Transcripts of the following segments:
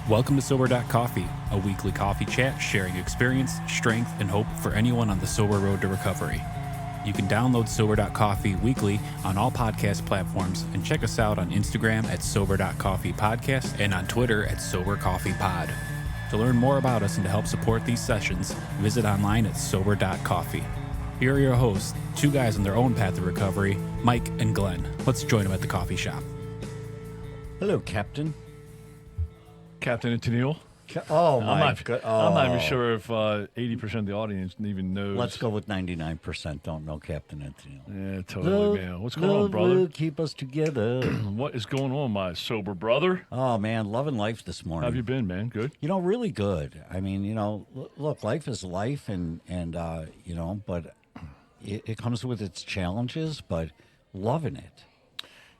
Welcome to Sober.Coffee, a weekly coffee chat sharing experience, strength, and hope for anyone on the sober road to recovery. You can download Sober.Coffee weekly on all podcast platforms and check us out on Instagram at Sober.Coffee Podcast and on Twitter at Sober.Coffee Pod. To learn more about us and to help support these sessions, visit online at Sober.Coffee. Here are your hosts, two guys on their own path to recovery, Mike and Glenn. Let's join them at the coffee shop. Hello, Captain. Captain and Tennille. Oh, my God. I'm not even sure if 80% of the audience even knows. Let's go with 99% don't know Captain and Tennille. Yeah, totally, man. What's going on, brother? Will keep us together. What is going on, my sober brother? Oh, man, loving life this morning. How have you been, man? Good? Really good. I mean, look, life is life, and but it comes with its challenges, but loving it.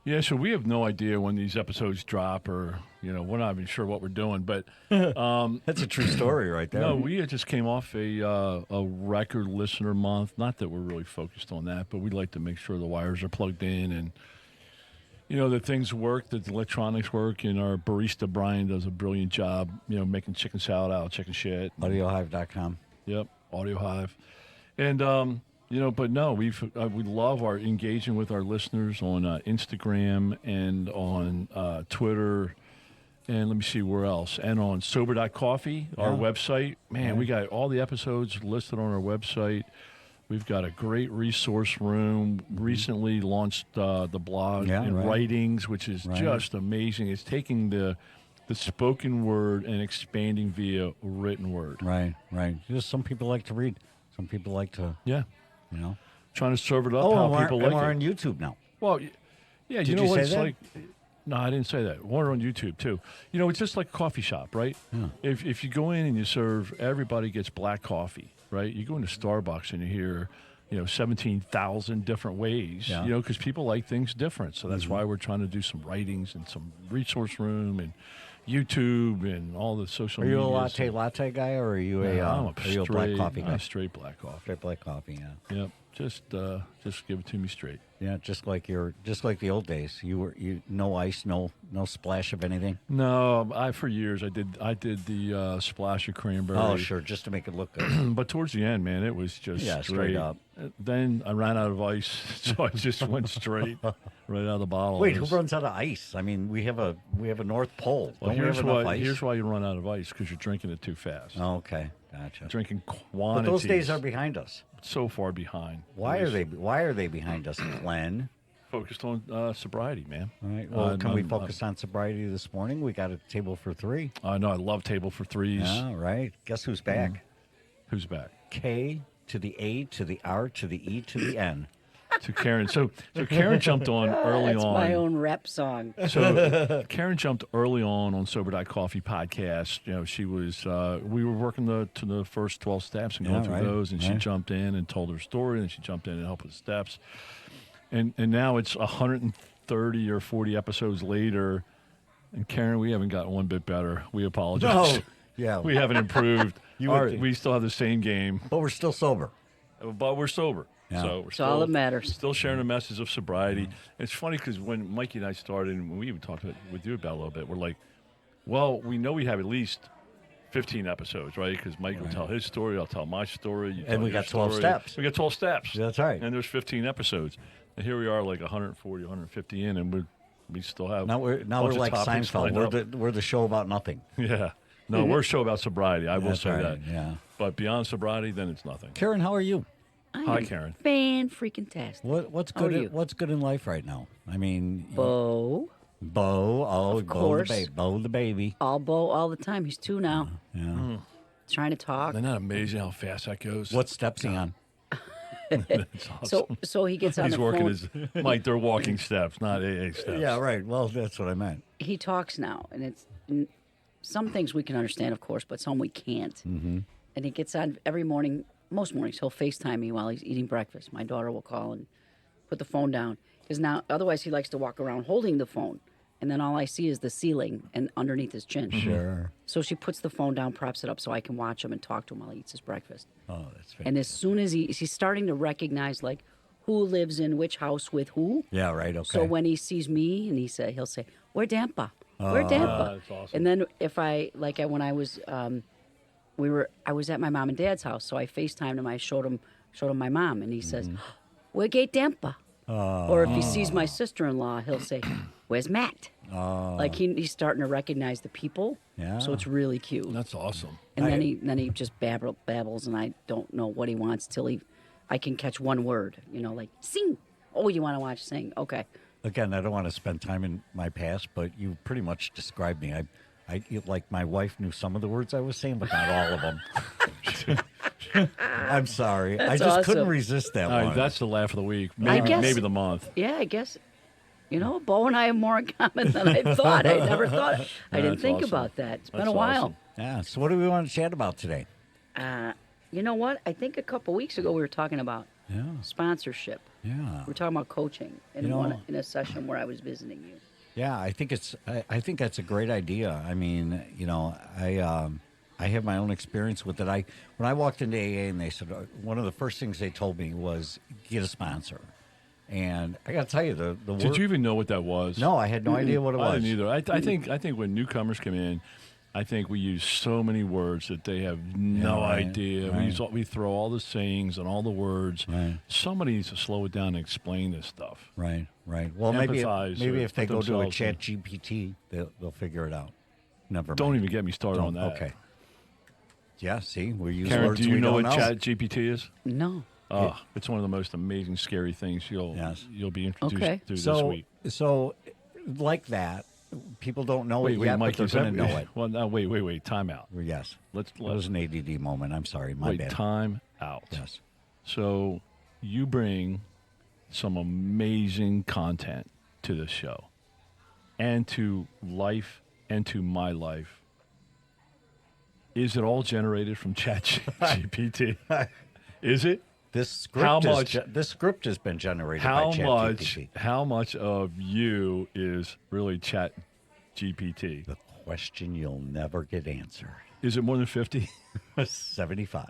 Yeah, so we have no idea when these episodes drop or, we're not even sure what we're doing. But that's a true story right there. No, we just came off a record listener month. Not that we're really focused on that, but we like to make sure the wires are plugged in and, that things work, that the electronics work. And our barista, Brian, does a brilliant job, making chicken salad out of chicken shit. AudioHive.com. Yep, AudioHive. And, but no, we love our engaging with our listeners on Instagram and on Twitter, and let me see where else, and on Sober.Coffee, our website. Man, we got all the episodes listed on our website. We've got a great resource room. Recently launched the blog and writings, which is just amazing. It's taking the spoken word and expanding via written word. Right. Just some people like to read. Some people like to. Yeah. Trying to serve it up how people like it. We're on YouTube now. Well, yeah, Did you know you what say it's that? like. No, I didn't say that. We're on YouTube too. It's just like a coffee shop, right? Yeah. If you go in and you serve, everybody gets black coffee, right? You go into Starbucks and you hear, 17,000 different ways, because people like things different. So that's why we're trying to do some writings and some resource room and YouTube and all the social media. Are you a latte guy, or are you a black coffee guy? I'm straight black coffee. Straight black coffee, yeah. Yep. Just give it to me straight. Yeah, just like the old days. You no ice, no splash of anything. No, for years I did the splash of cranberry. Oh, sure, just to make it look good. But towards the end, man, it was just straight up. Then I ran out of ice, so I just went straight right out of the bottle. Wait, who runs out of ice? I mean, we have a North Pole. Well, Don't we have enough ice? Here's why you run out of ice, because you're drinking it too fast. Oh, okay, gotcha. Drinking quantities. But those days are behind us. So far behind. Why are they behind us, Glenn? Focused on sobriety, man. All right. Well, can we focus on sobriety this morning? We got a table for three. I know. I love table for threes. Yeah, right. Guess who's back? Who's back? K to the A to the R to the E to the N. To Karen. So Karen jumped on early That's on. my own rep song. So Karen jumped early on Sober.Coffee podcast. She was we were working to the first 12 steps and going through those, and she jumped in and told her story, and she jumped in and helped with the steps. And now it's 130 or 40 episodes later, and Karen, we haven't gotten one bit better. We apologize. No. Yeah. We haven't improved. We still have the same game. But we're still sober. But we're sober. Yeah. So we're It's all that matters. Still sharing the message of sobriety. And it's funny because when Mikey and I started, and when we even talked with you about it a little bit, we're like, well, we know we have at least 15 episodes, right? Because Mike will tell his story, I'll tell my story. And we got 12 steps. We got 12 steps. That's right. And there's 15 episodes. And here we are like 140, 150 in, and we still have Now we're like Seinfeld. We're the show about nothing. Yeah. No, we're a show about sobriety. I will say that. Yeah. But beyond sobriety, then it's nothing. Karen, how are you? Hi, Karen. Fan-freaking-tastic. What's good? What's good in life right now? I mean, Bo. Of course. Bo the baby. All Bo all the time. He's 2 now. Yeah. Trying to talk. Isn't that amazing how fast that goes? What steps he on? That's awesome. So he gets on He's the working phone. Mike, they're walking steps, not AA steps. Yeah, right. Well, that's what I meant. He talks now, and it's some things we can understand, of course, but some we can't. Mm-hmm. And he gets on every morning. Most mornings, he'll FaceTime me while he's eating breakfast. My daughter will call and put the phone down. Because now, otherwise, he likes to walk around holding the phone. And then all I see is the ceiling and underneath his chin. Sure. So she puts the phone down, props it up so I can watch him and talk to him while he eats his breakfast. Oh, that's fantastic. And as soon as he's starting to recognize, like, who lives in which house with who. Yeah, right, okay. So when he sees me, and he'll say, "Where Dampa? We're Tampa. That's awesome. And then if when I was, I was at my mom and dad's house, so I FaceTimed him. I showed him my mom, and he says, "We're gay Tampa." Or if he sees my sister-in-law, he'll say, "Where's Matt?" Like he's starting to recognize the people. Yeah. So it's really cute. That's awesome. And then he just babbles, and I don't know what he wants till I can catch one word. Like sing. Oh, you want to watch sing? Okay. Again, I don't want to spend time in my past, but you pretty much described me. I like my wife knew some of the words I was saying, but not all of them. I'm sorry. That's I just couldn't awesome. resist that All right, one. that's the laugh of the week. I guess- Maybe the month. Yeah, I guess. Bo and I have more in common than I thought. I never thought. I didn't That's think awesome. about that. It's been That's a while. awesome. Yeah. So what do we want to chat about today? You know what? I think a couple weeks ago we were talking about Yeah. sponsorship. Yeah. We were talking about coaching in a session where I was visiting you. Yeah, I think I think that's a great idea. I mean, I have my own experience with it. When I walked into AA and they said one of the first things they told me was get a sponsor, and I got to tell you the Did you even know what that was? No, I had no idea what it was. I didn't either. I think when newcomers come in, I think we use so many words that they have no right, idea. right. We throw all the sayings and all the words. Right. Somebody needs to slow it down and explain this stuff. Right. Well, maybe Empathize maybe or if they put go to a themselves Chat GPT, they'll figure it out. Never. Don't mind. even get me started on that. Okay. Yeah. See, we use Karen, words do you we know don't what Chat GPT is? No. Oh, it's one of the most amazing, scary things you'll be introduced Okay. to this week. So, like that, people don't know it Wait, yet, Mike, but is they're going that- to know it. Well, no, wait, time out. Yes. Let's That was an ADD moment. I'm sorry. My wait, bad. time out. Yes. So you bring some amazing content to this show and to life and to my life. Is it all generated from ChatGPT? Is it? This script How is much- this script has been generated How by much? ChatGPT. How much of you is really ChatGPT? The question you'll never get answered. Is it more than 50? 75.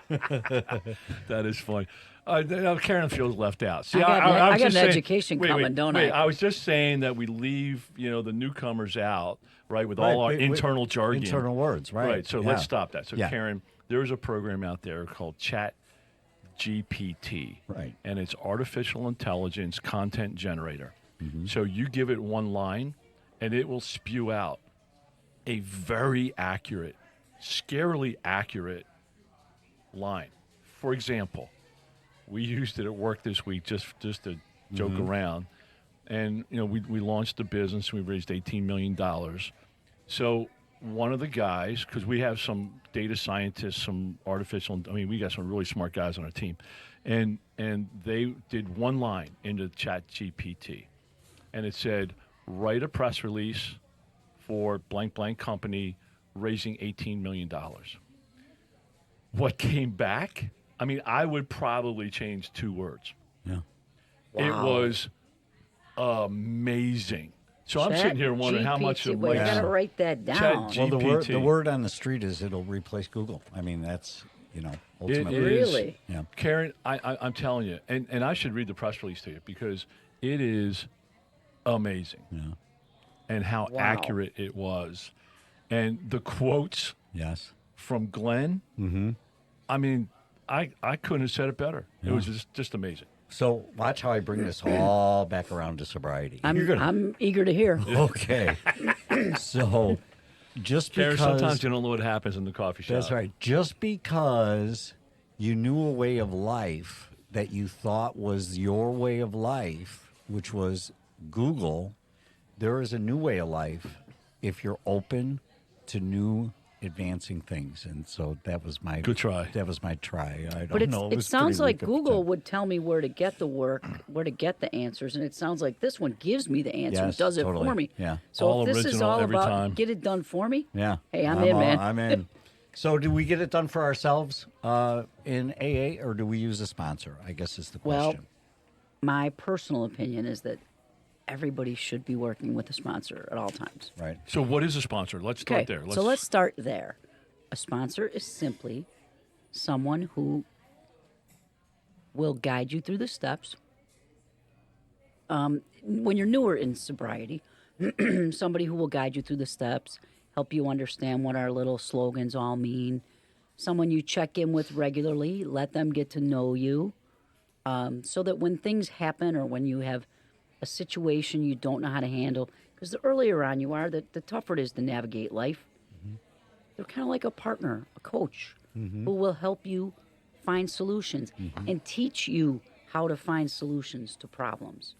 That is funny. Karen feels left out. See, I was got just an saying- education coming, don't wait, I? I was just saying that we leave, the newcomers out, right, with Right, all our we- internal jargon. Internal words, right. Right, so Yeah. let's stop that. So, Yeah. Karen, there's a program out there called ChatGPT. Right. And it's artificial intelligence content generator. Mm-hmm. So you give it one line, and it will spew out a very accurate, scarily accurate line. For example, we used it at work this week just to joke Mm-hmm. around. And, we launched a business. We raised $18 million. So one of the guys, because we have some data scientists, some we got some really smart guys on our team. And they did one line into ChatGPT. And it said, write a press release for blank blank company raising $18 million. What came back? I mean, I would probably change 2 words. Yeah. It Wow. was amazing. So I'm sitting here wondering how much ChatGPT, of well, you my got to write that down. Chat Well, the GPT. word on the street is it'll replace Google. I mean, that's, ultimately. It is- Really? Yeah. Karen, I'm telling you, and I should read the press release to you because it is amazing. Yeah. And how Wow. accurate it was. And the quotes Yes. from Glenn, I mean, I couldn't have said it better. It was just amazing. So watch how I bring this all back around to sobriety. I'm eager to hear. Okay. So just Karen, because sometimes you don't know what happens in the coffee shop. that's right. Just because you knew a way of life that you thought was your way of life, which was Google, there is a new way of life if you're open to new advancing things. And so that was my Good try. That was my try. I don't But know. it was sounds pretty like weak at the Google time. would tell me where to get the work, where to get the answers, and it sounds like this one gives me the answer, Yes, does it totally. for me. Yeah. So All if this is original all every about time. get it done for me, Yeah. hey, I'm in, man. I'm in. So do we get it done for ourselves in AA, or do we use a sponsor? I guess is the Well, question. my personal opinion is that everybody should be working with a sponsor at all times. Right. So what is a sponsor? Let's start Okay, there. so let's start there. A sponsor is simply someone who will guide you through the steps. When you're newer in sobriety, somebody who will guide you through the steps, help you understand what our little slogans all mean, someone you check in with regularly, let them get to know you, so that when things happen or when you have a situation you don't know how to handle, because the earlier on you are, the tougher it is to navigate life. They're kind of like a partner, a coach, who will help you find solutions and teach you how to find solutions to problems.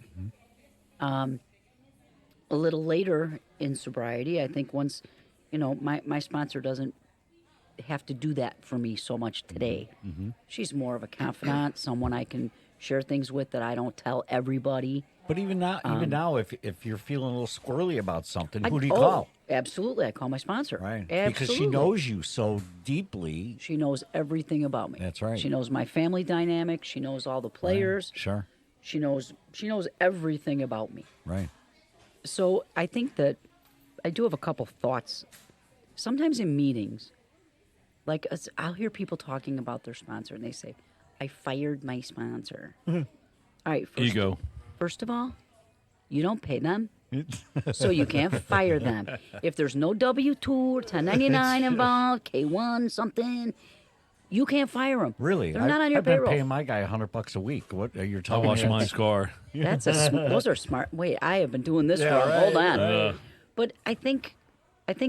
A little later in sobriety, I think once, my sponsor doesn't have to do that for me so much today. She's more of a confidant, someone I can share things with that I don't tell everybody. But even now, if you're feeling a little squirrely about something, who do you call? Absolutely, I call my sponsor. Right, absolutely. because she knows you so deeply. She knows everything about me. That's right. She knows my family dynamic. She knows all the players. Right. Sure. She knows everything about me. Right. So I think that I do have a couple thoughts. Sometimes in meetings, like I'll hear people talking about their sponsor, and they say, "I fired my sponsor." All right, Ego. First of all, you don't pay them, so you can't fire them. If there's no W-2 or 1099 involved, K-1, something, you can't fire them. Really? They're not on your I've been payroll. paying my guy $100 a week. What are you I telling wash me? my car. Those are smart. Wait, I have been doing this for right, hold on. right. But I think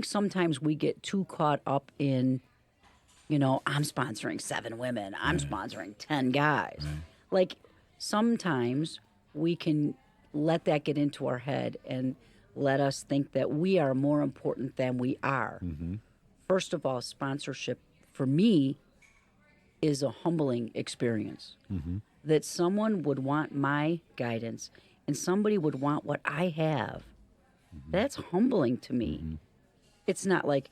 sometimes we get too caught up in, I'm sponsoring 7 women. I'm sponsoring 10 guys. Like sometimes we can let that get into our head and let us think that we are more important than we are. First of all, sponsorship for me is a humbling experience. That someone would want my guidance and somebody would want what I have. That's humbling to me. It's not like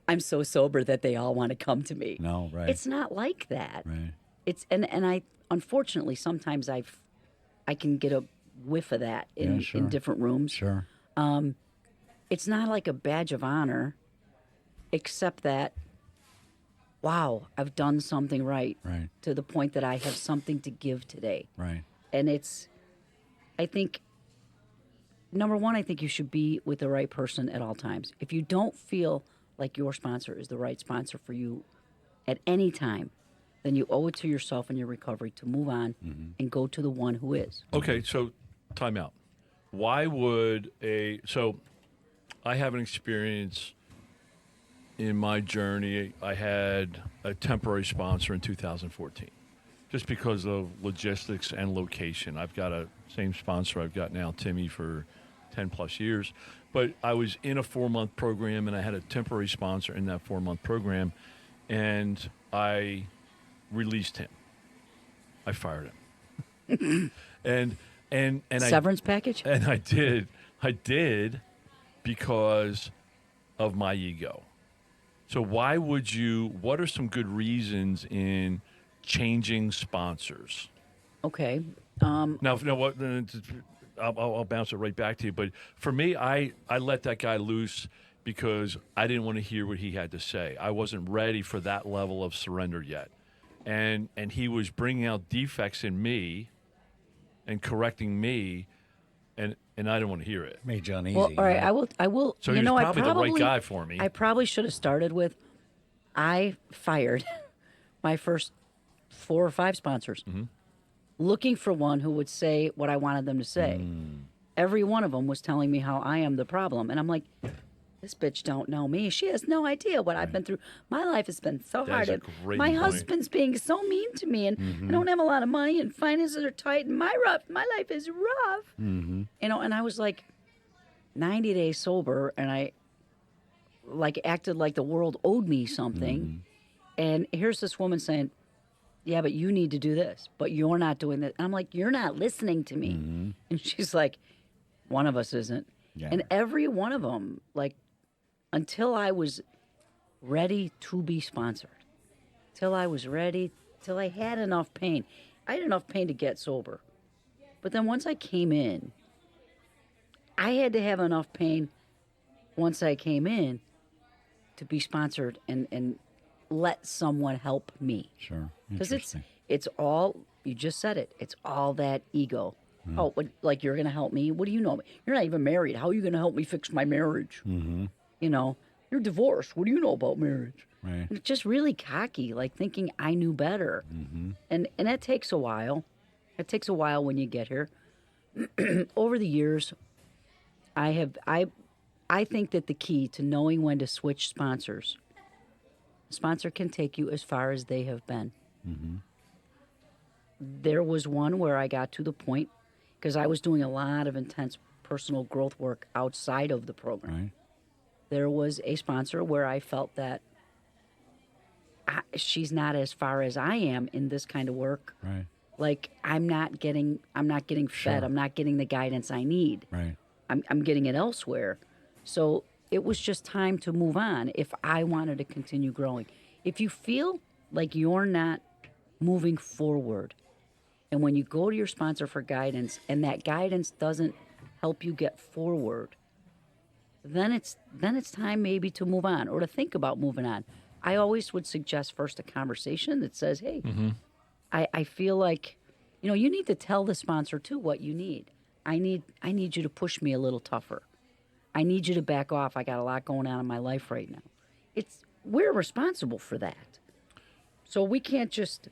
I'm so sober that they all want to come to me. No, right. It's not like that. Right. It's and I unfortunately sometimes I can get a whiff of that in different rooms. Sure. It's not like a badge of honor, except that, wow, I've done something right. Right. To the point that I have something to give today. Right. And I think, number one, I think you should be with the right person at all times. If you don't feel like your sponsor is the right sponsor for you at any time, then you owe it to yourself and your recovery to move on and go to the one who is. Okay, so time out. Why would so I have an experience in my journey. I had a temporary sponsor in 2014 just because of logistics and location. I've got a same sponsor I've got now, Timmy, for 10 plus years. But I was in a 4-month program and I had a temporary sponsor in that 4-month program, and I released him. I fired him. and Severance package? And I did because of my ego. So why would you, what are some good reasons in changing sponsors? Okay. Now, what? I'll bounce it right back to you. But for me, I let that guy loose because I didn't want to hear what he had to say. I wasn't ready for that level of surrender yet. And he was bringing out defects in me and correcting me, and I didn't want to hear it. Made you uneasy. Well, all right, I will. So you he know, was probably the right guy for me. I probably should have started with, I fired my first 4 or 5 sponsors, looking for one who would say what I wanted them to say. Every one of them was telling me how I am the problem, and I'm like, this bitch don't know me. She has no idea what I've been through. My life has been so That is a hard. great My point. husband's being so mean to me, and I don't have a lot of money, and finances are tight, and my life is rough. And I was like 90 days sober, and I acted like the world owed me something. And here's this woman saying, yeah, but you need to do this, but you're not doing this. And I'm like, you're not listening to me. And she's like, one of us isn't. Yeah. And every one of them, until I was ready to be sponsored, till I had enough pain. I had enough pain to get sober. But then once I came in, I had to have enough pain once I came in to be sponsored and let someone help me. Sure. Because Interesting. it's all, you just said it, it's all that ego. Oh, like you're going to help me? What do you know? You're not even married. How are you going to help me fix my marriage? Mm-hmm. You know, you're divorced. What do you know about marriage? Right. And it's just really cocky, like thinking I knew better. Mm-hmm. And that takes a while. It takes a while when you get here. Over the years, I think that the key to knowing when to switch sponsors, a sponsor can take you as far as they have been. Mm-hmm. There was one where I got to the point, because I was doing a lot of intense personal growth work outside of the program. Right. There was a sponsor where I felt that she's not as far as I am in this kind of work. Right. Like I'm not getting fed. Sure. I'm not getting the guidance I need. Right. I'm getting it elsewhere. So it was just time to move on if I wanted to continue growing. If you feel like you're not moving forward, and when you go to your sponsor for guidance and that guidance doesn't help you get forward, then it's time maybe to move on or to think about moving on. I always would suggest first a conversation that says, hey, I feel like, you need to tell the sponsor too what you need. I need you to push me a little tougher. I need you to back off. I got a lot going on in my life right now. We're responsible for that. So we can't just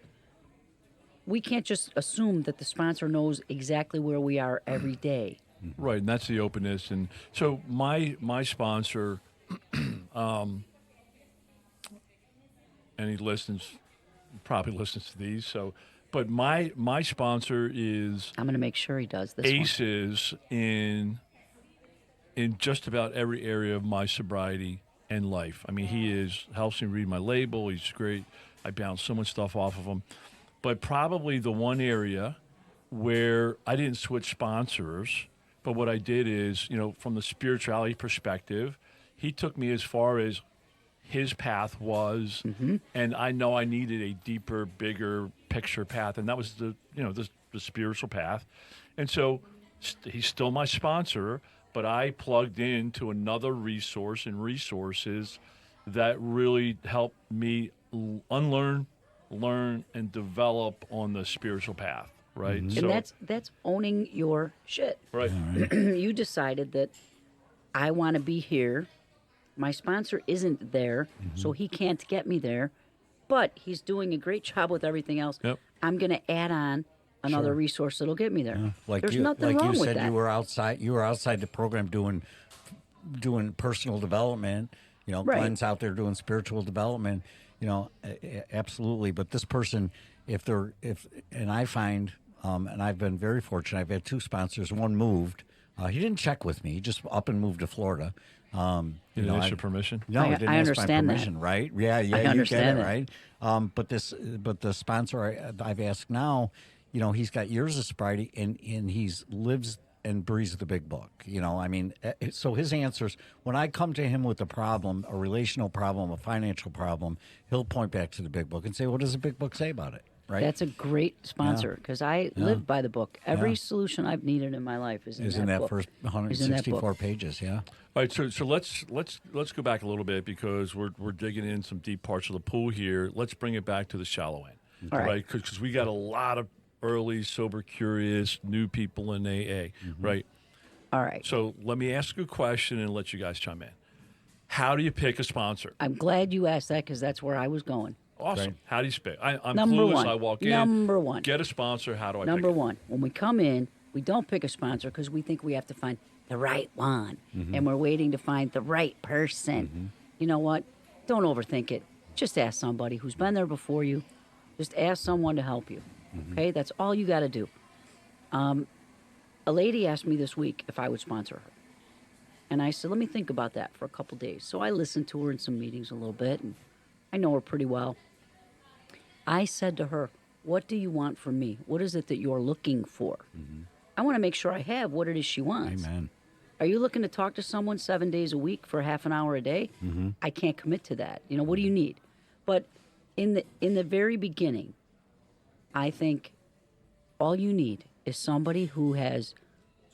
assume that the sponsor knows exactly where we are every day. Right, and that's the openness. And so my sponsor, and he probably listens to these. So, but my sponsor is I'm going to make sure he does this one. aces in just about every area of my sobriety and life. I mean, he helps me read my label. He's great. I bounce so much stuff off of him. But probably the one area where I didn't switch sponsors, but what I did is, from the spirituality perspective, he took me as far as his path was, and I know I needed a deeper, bigger picture path, and that was the spiritual path. And so he's still my sponsor, but I plugged into another resource and resources that really helped me unlearn, learn, and develop on the spiritual path, right? And that's owning your shit. Right. You decided that I want to be here. My sponsor isn't there, so he can't get me there, but he's doing a great job with everything else. Yep. I'm going to add on another resource that'll get me there. Yeah. There's nothing wrong with that. You were outside the program doing personal development. Right. Glenn's out there doing spiritual development. Absolutely. But this person, and I find, and I've been very fortunate. I've had two sponsors. One moved. He didn't check with me. He just up and moved to Florida. You didn't ask your permission? No, I didn't ask my permission. That. Right? Yeah, I you understand get it, right? But the sponsor I've asked now, he's got years of sobriety and he's lives and breathes the big book. So his answers, when I come to him with a problem, a relational problem, a financial problem, he'll point back to the big book and say, what does the big book say about it? Right? That's a great sponsor because I live by the book. Every solution I've needed in my life is in that book. First 164 pages. Yeah. All right, so let's go back a little bit because we're digging in some deep parts of the pool here. Let's bring it back to the shallow end, all right? Because we got a lot of early sober curious new people in AA, right? All right. So let me ask you a question and let you guys chime in. How do you pick a sponsor? I'm glad you asked that because that's where I was going. Awesome. Right. How do you pick? I'm Number clueless. one. I walk in. Number one. Get a sponsor. How do I Number pick it? one. When we come in, we don't pick a sponsor because we think we have to find the right one. And we're waiting to find the right person. You know what? Don't overthink it. Just ask somebody who's been there before you. Just ask someone to help you. Okay? That's all you got to do. A lady asked me this week if I would sponsor her. And I said, let me think about that for a couple days. So I listened to her in some meetings a little bit, and I know her pretty well. I said to her, what do you want from me? What is it that you're looking for? I want to make sure I have what it is she wants. Amen. Are you looking to talk to someone 7 days a week for half an hour a day? I can't commit to that. What do you need? But in the very beginning, I think all you need is somebody who has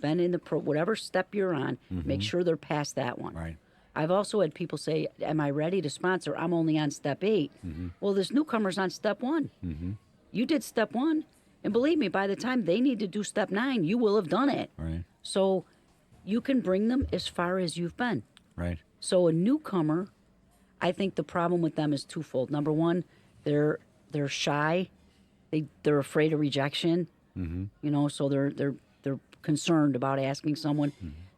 been in whatever step you're on, make sure they're past that one. Right. I've also had people say, am I ready to sponsor? I'm only on step 8. Well, this newcomer's on step 1. You did step 1. And believe me, by the time they need to do step 9, you will have done it. Right. So you can bring them as far as you've been. Right. So a newcomer, I think the problem with them is twofold. Number one, they're shy. They're afraid of rejection. You know, so they're concerned about asking someone.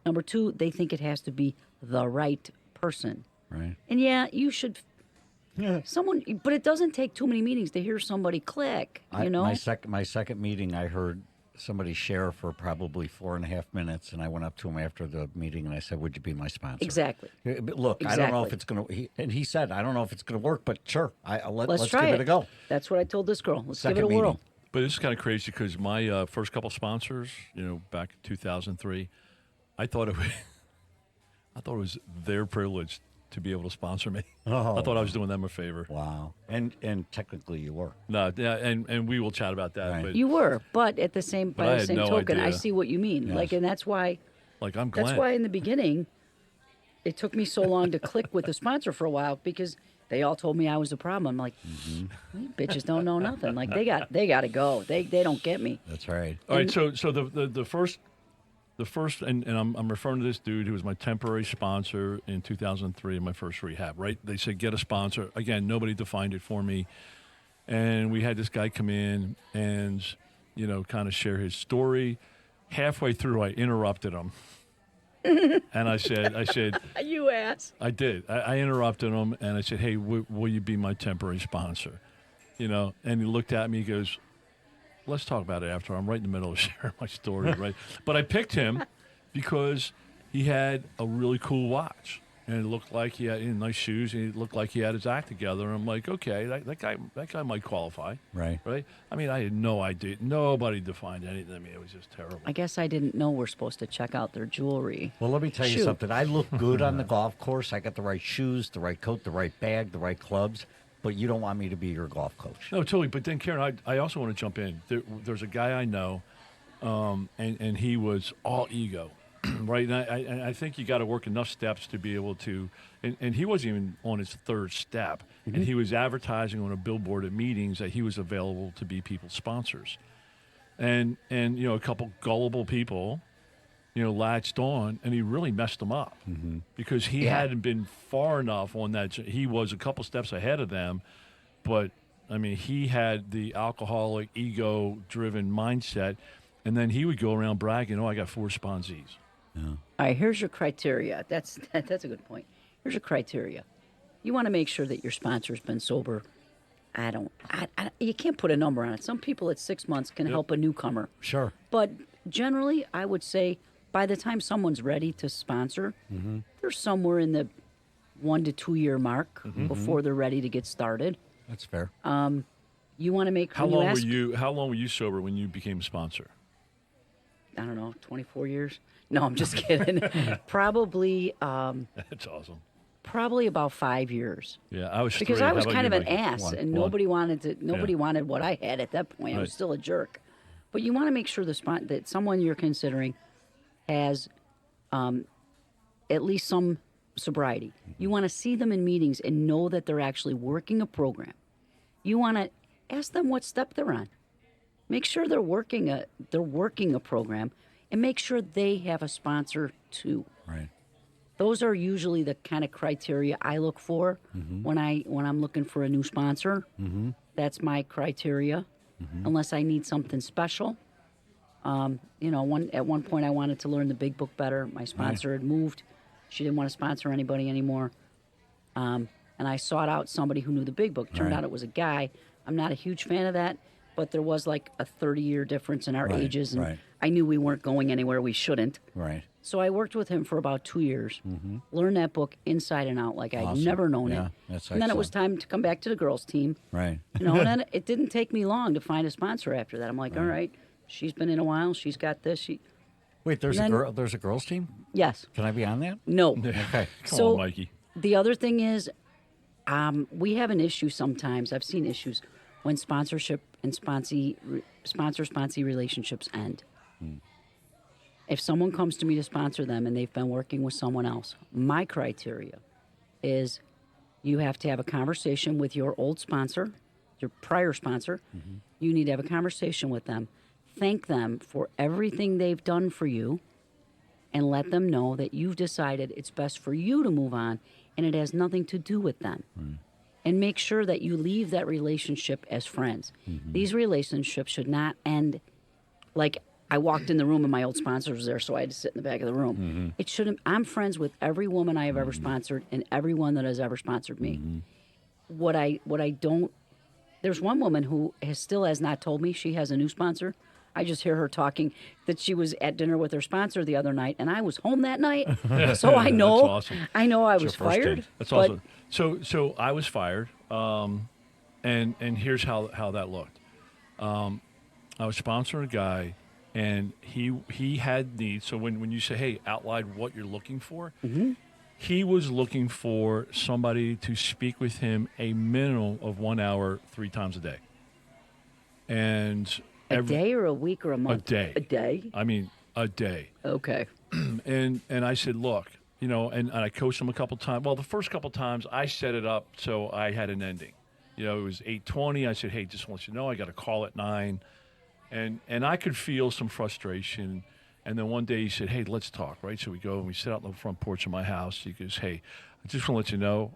Number two, they think it has to be the right person. Right. And yeah, you should. Someone, but it doesn't take too many meetings to hear somebody click. You know, my second meeting, I heard somebody share for probably 4.5 minutes, and I went up to him after the meeting and I said, "Would you be my sponsor?" Exactly. But look, I don't know if it's gonna. He said, "I don't know if it's gonna work, but sure, let's try give it a go." That's what I told this girl. Let's Second give it a whirl. meeting. But it's kind of crazy because my first couple sponsors, back in 2003, I thought it was their privilege to be able to sponsor me. Oh. I thought I was doing them a favor. Wow. And technically, you were. No, yeah, and we will chat about that. Right. But You were, but at the same But I by the had same no token, I idea. see what you mean. Yes. Like, and that's why I'm glad. That's why in the beginning, it took me so long to click with the sponsor for a while because they all told me I was the problem. I'm like, "You bitches don't know nothing. Like they got to go. They don't get me. That's right. All right, so the first, and I'm referring to this dude who was my temporary sponsor in 2003 in my first rehab. Right? They said get a sponsor. Again, nobody defined it for me, and we had this guy come in and kind of share his story. Halfway through, I interrupted him. And I said, You ass. I did. I interrupted him, and I said, "Hey, will you be my temporary sponsor?" And he looked at me. He goes, "Let's talk about it after. I'm right in the middle of sharing my story, right?" But I picked him because he had a really cool watch, and it looked like he had nice shoes, and it looked like he had his act together. And I'm like, okay, that guy might qualify, Right. right? I mean, I had no idea. Nobody defined anything. I mean, it was just terrible. I guess I didn't know we're supposed to check out their jewelry. Well, let me tell you Shoot. something. I look good on the golf course. I got the right shoes, the right coat, the right bag, the right clubs. But you don't want me to be your golf coach. No, totally. But then, Karen, I also want to jump in. There's a guy I know, and he was all ego, right? And I think you got to work enough steps to be able to. And he wasn't even on his third step, and he was advertising on a billboard at meetings that he was available to be people's sponsors, and a couple gullible people, latched on, and he really messed them up because he hadn't been far enough on that. He was a couple steps ahead of them, but I mean, he had the alcoholic, ego-driven mindset, and then he would go around bragging, "Oh, I got 4 sponsees." All right, here's your criteria. That's a good point. Here's your criteria. You want to make sure that your sponsor's been sober. You can't put a number on it. Some people at 6 months can help a newcomer. Sure. But generally, I would say by the time someone's ready to sponsor, they're somewhere in the 1 to 2 year mark before they're ready to get started. That's fair. You want to make How long were you sober when you became a sponsor? I don't know, 24 years? No, I'm just kidding. Probably That's awesome. probably about 5 years. Yeah, I was Because 3. I How was about kind you, of an Mikey? ass, and nobody wanted what I had at that point. I was Right. still a jerk. But you want to make sure that someone you're considering has at least some sobriety. You want to see them in meetings and know that they're actually working a program. You want to ask them what step they're on. Make sure they're working a program, and make sure they have a sponsor too. Right. Those are usually the kind of criteria I look for when I'm looking for a new sponsor. That's my criteria, unless I need something special. At one point I wanted to learn the Big Book better. My sponsor had moved; she didn't want to sponsor anybody anymore. And I sought out somebody who knew the Big Book. Turned out it was a guy. I'm not a huge fan of that, but there was like a 30-year difference in our ages, and I knew we weren't going anywhere we shouldn't. Right. So I worked with him for about 2 years, learned that book inside and out like I'd Awesome. never known Yeah, it. that's And then it was excellent. time to come back to the girls' team. Right. And then it didn't take me long to find a sponsor after that. I'm like, all right, she's been in a while. She's got this. Wait, there's And then- a girl. There's a girls' team. Yes. Can I be on that? No. Okay. Come So on, Mikey. the other thing is, we have an issue sometimes. I've seen issues when sponsorship and sponsor-sponsee relationships end. If someone comes to me to sponsor them and they've been working with someone else, my criteria is you have to have a conversation with your old sponsor your prior sponsor, you need to have a conversation with them, thank them for everything they've done for you, and let them know that you've decided it's best for you to move on and it has nothing to do with them. And make sure that you leave that relationship as friends. These relationships should not end like I walked in the room and my old sponsor was there, so I had to sit in the back of the room. It shouldn't. I'm friends with every woman I have ever sponsored and everyone that has ever sponsored me. What I don't. There's one woman who still has not told me she has a new sponsor. I just hear her talking that she was at dinner with her sponsor the other night, and I was home that night, so I know. That's awesome. I know I was fired. That's awesome. So I was fired, and here's how that looked. I was sponsoring a guy, and he had needs. So when you say, hey, outline what you're looking for, he was looking for somebody to speak with him a minimum of 1 hour 3 times a day. And A day or a week or a month? A day. A day? I mean, a day. Okay. And I said, look, and I coached him a couple times. Well, the first couple times I set it up so I had an ending. It was 8:20. I said, hey, just want you to know I got a call at 9. And I could feel some frustration. And then one day he said, hey, let's talk, right? So we go and we sit out on the front porch of my house. He goes, hey, I just want to let you know,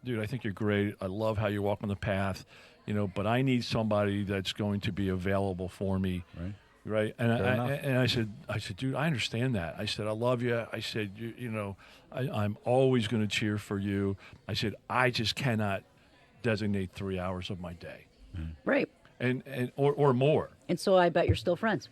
dude, I think you're great. I love how you walk on the path, but I need somebody that's going to be available for me. Right. And I said, dude, I understand that. I said, I love you. I said, I'm always going to cheer for you. I said, I just cannot designate 3 hours of my day. Right. Or more. And so I bet you're still friends.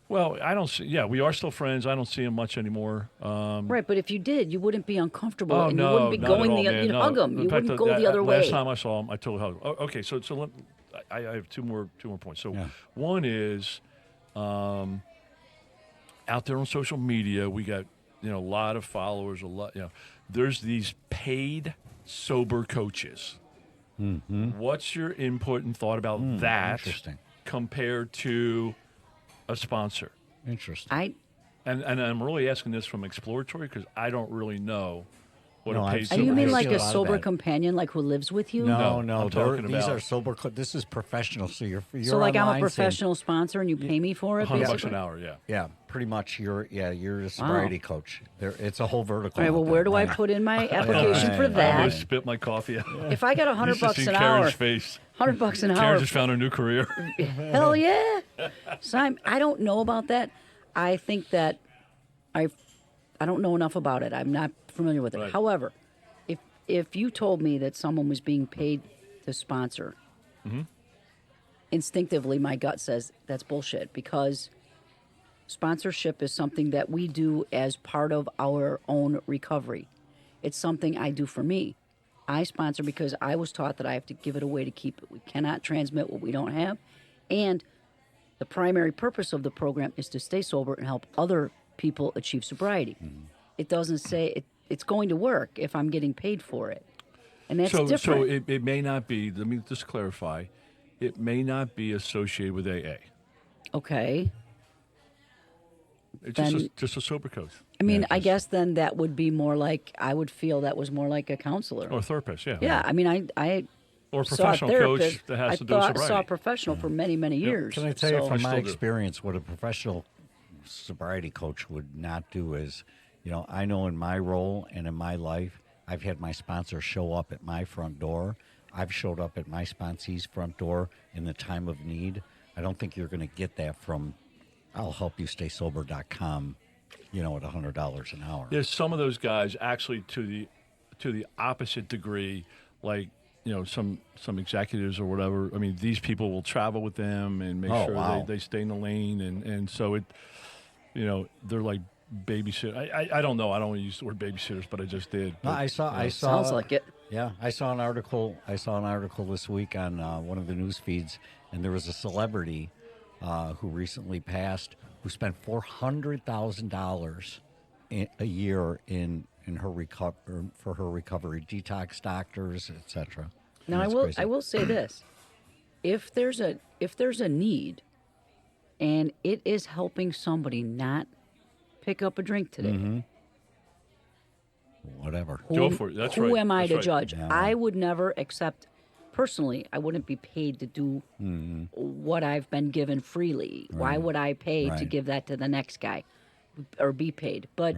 Well, I don't see. Yeah, we are still friends. I don't see him much anymore. Right, but if you did, you wouldn't be uncomfortable, Oh, and no, you wouldn't be not going at all, the. man. You'd No. hug him. In You fact, wouldn't go the other way. Last time I saw him, I totally hugged him. Oh, okay, so I have two more points. So one is, out there on social media, we got a lot of followers. There's these paid sober coaches. What's your input and thought about that? Interesting. Compared to a sponsor? Interesting. And I'm really asking this from exploratory because I don't really know what No, a I've paid seen- You sober mean I like see a a lot of sober that. companion, like who lives with you? No, I'm talking these about- are sober. This is professional. So you're So like I'm a online saying- professional sponsor, and you pay me for it. $100 basically? an hour, yeah. Yeah, pretty much. You're a sobriety coach. It's a whole vertical. All right. Well, out where there. do I put in my application for I I that? almost spit my coffee out. If I got You should $100 see an Karen's hour, face. $100 an Karen hour. just found a new career. Hell yeah! Simon, I don't know about that. I think that I don't know enough about it. I'm not familiar with it. Right. However, if you told me that someone was being paid to sponsor, instinctively my gut says that's bullshit, because sponsorship is something that we do as part of our own recovery. It's something I do for me. I sponsor because I was taught that I have to give it away to keep it. We cannot transmit what we don't have. And the primary purpose of the program is to stay sober and help other people achieve sobriety. It doesn't say it's going to work if I'm getting paid for it. And that's different. So it may not be, let me just clarify, it may not be associated with AA. Okay. It's Then- just a sober coach. I mean, I guess then that would be more like, I would feel that was more like a counselor. Or a therapist, yeah. Yeah, I mean, I Or a saw a professional therapist. coach that has I to do with saw a sobriety. professional for many, many years. Can I tell you So- from my still do. experience what a professional sobriety coach would not do is, I know in my role and in my life, I've had my sponsor show up at my front door. I've showed up at my sponsee's front door in the time of need. I don't think you're going to get that from I'll help you stay sober.com, at $100 an hour. There's some of those guys actually to the opposite degree, like some executives or whatever. I mean, these people will travel with them and make sure wow. they stay in the lane, and so it, they're like babysitter. I don't know. I don't want to use the word babysitters, but I just did. No, But, I saw. Sounds like it. Yeah, I saw an article this week on one of the news feeds, and there was a celebrity who recently passed who spent $400,000 a year in her for her recovery, detox doctors, etc. Now I will say this: if there's a need, and it is helping somebody not pick up a drink today, Whatever. Go for it. That's who right. am I That's to right. judge? Yeah. I would never accept personally, I wouldn't be paid to do what I've been given freely. Right. Why would I pay to give that to the next guy or be paid? But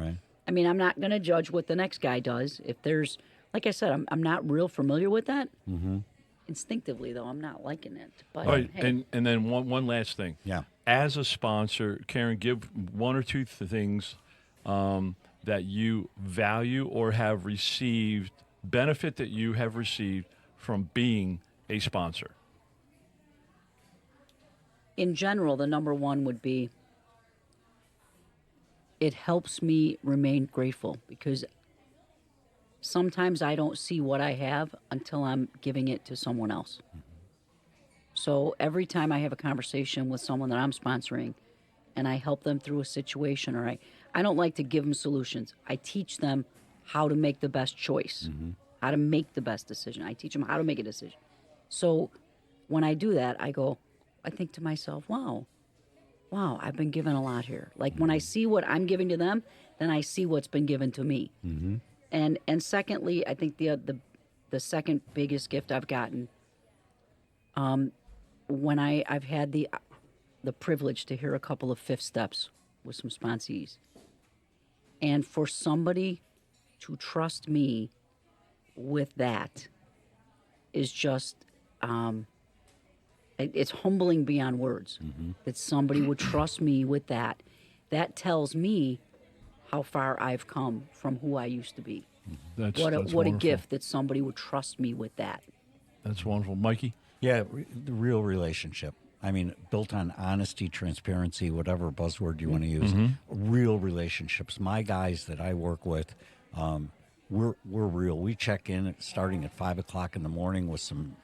I mean, I'm not going to judge what the next guy does. If there's, like I said, I'm not real familiar with that. Instinctively, though, I'm not liking it. But right. hey. And then one last thing. Yeah. As a sponsor, Karen, give one or two things that you value or have received, benefit that you have received from being a sponsor. In general, the number one would be it helps me remain grateful because sometimes I don't see what I have until I'm giving it to someone else. So every time I have a conversation with someone that I'm sponsoring and I help them through a situation, or I don't like to give them solutions. I teach them how to make the best choice, how to make the best decision. I teach them how to make a decision. So when I do that, I think to myself, wow, I've been given a lot here. Like when I see what I'm giving to them, then I see what's been given to me. And secondly, I think the second biggest gift I've gotten, when I've had the privilege to hear a couple of fifth steps with some sponsees, and for somebody to trust me with that is just it's humbling beyond words that somebody would trust me with that. That tells me how far I've come from who I used to be. That's what a wonderful. gift that somebody would trust me with that. That's wonderful. Mikey? Yeah, the real relationship. I mean, built on honesty, transparency, whatever buzzword you want to use. Real relationships. My guys that I work with, we're real. We check in starting at 5 o'clock in the morning with some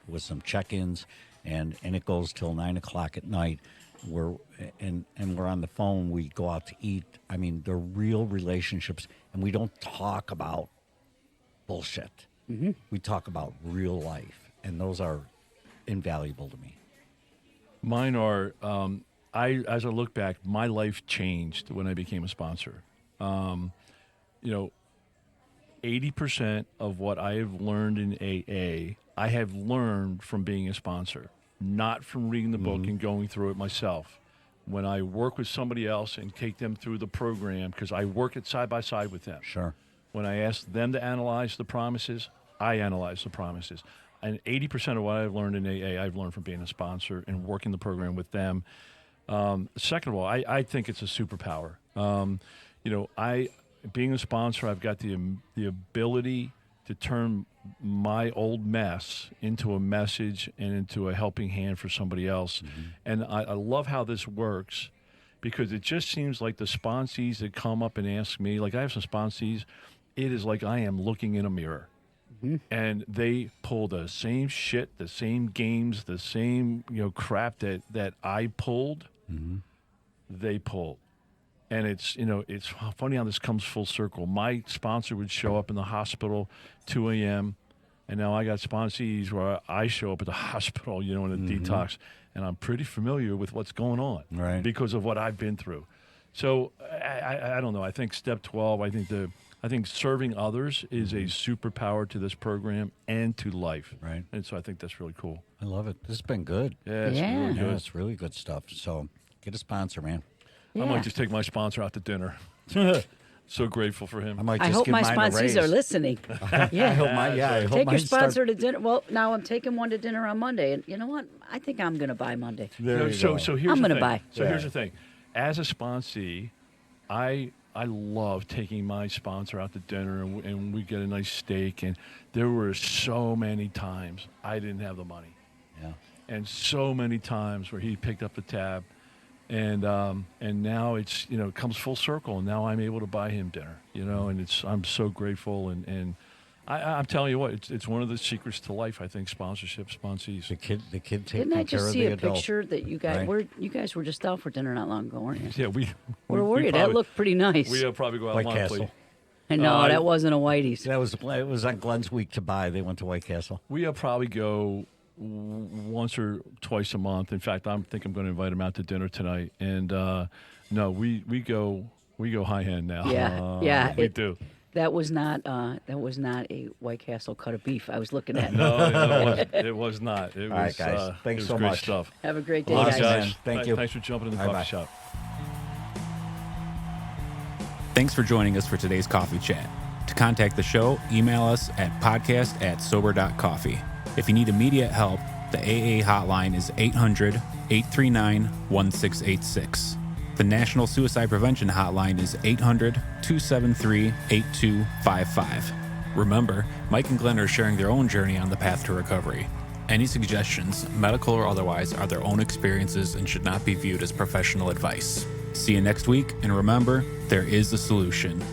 check-ins, and it goes till 9 o'clock at night. We're on the phone. We go out to eat. I mean, they're real relationships, and we don't talk about bullshit. We talk about real life, and those are invaluable to me. Mine are, as I look back, my life changed when I became a sponsor. 80% of what I have learned in AA, I have learned from being a sponsor, not from reading the book and going through it myself. When I work with somebody else and take them through the program, because I work it side by side with them. Sure. When I ask them to analyze the promises, I analyze the promises. And 80% of what I've learned in AA, I've learned from being a sponsor and working the program with them. Second of all, I think it's a superpower. Being a sponsor, I've got the ability to turn my old mess into a message and into a helping hand for somebody else. And I love how this works because it just seems like the sponsees that come up and ask me, like I have some sponsees, it is like I am looking in a mirror. And they pull the same shit, the same games, the same crap that I pulled. They pull, and it's funny how this comes full circle. My sponsor would show up in the hospital 2 a.m. and now I got sponsees where I show up at the hospital, in a detox, and I'm pretty familiar with what's going on, right? Because of what I've been through. So I don't know. I think step 12. I think serving others is a superpower to this program and to life. Right. And so I think that's really cool. I love it. This has been good. Yeah, it's really good. Yeah, it's really good stuff. So get a sponsor, man. I might just take my sponsor out to dinner. So grateful for him. I hope my sponsees are listening. Yeah. I hope Take your mine sponsor to dinner. Well, now I'm taking one to dinner on Monday. And you know what? I think I'm going to buy Monday. There you go. So here's I'm the gonna thing. buy. So here's the thing. As a sponsee, I love taking my sponsor out to dinner and we get a nice steak. And there were so many times I didn't have the money. Yeah. And so many times where he picked up the tab. And now it's it comes full circle, and now I'm able to buy him dinner, and I'm so grateful, and I'm telling you what, it's one of the secrets to life. I think sponsorship, sponsees. The kid taking Didn't I care just of see the a adult. picture that you guys Right. you guys were just out for dinner not long ago, weren't you? Yeah, we Were you? That looked pretty nice. We probably go out White monthly. Castle. I know that wasn't a Whitey's. It was on Glenn's week to buy. They went to White Castle. We probably go once or twice a month. In fact, I think I'm going to invite him out to dinner tonight. And no, we go high end now. Yeah, we do. That was not a White Castle cut of beef I was looking at. No, it was not. It All right, was, guys. Thanks it was so great much. stuff. Have a great day, Awesome, guys. man. Thank you. Thanks for jumping in the Bye-bye. coffee shop. Thanks for joining us for today's coffee chat. To contact the show, email us at podcast@Sober.Coffee. If you need immediate help, the AA hotline is 800-839-1686. The National Suicide Prevention Hotline is 800-273-8255. Remember, Mike and Glenn are sharing their own journey on the path to recovery. Any suggestions, medical or otherwise, are their own experiences and should not be viewed as professional advice. See you next week, and remember, there is a solution.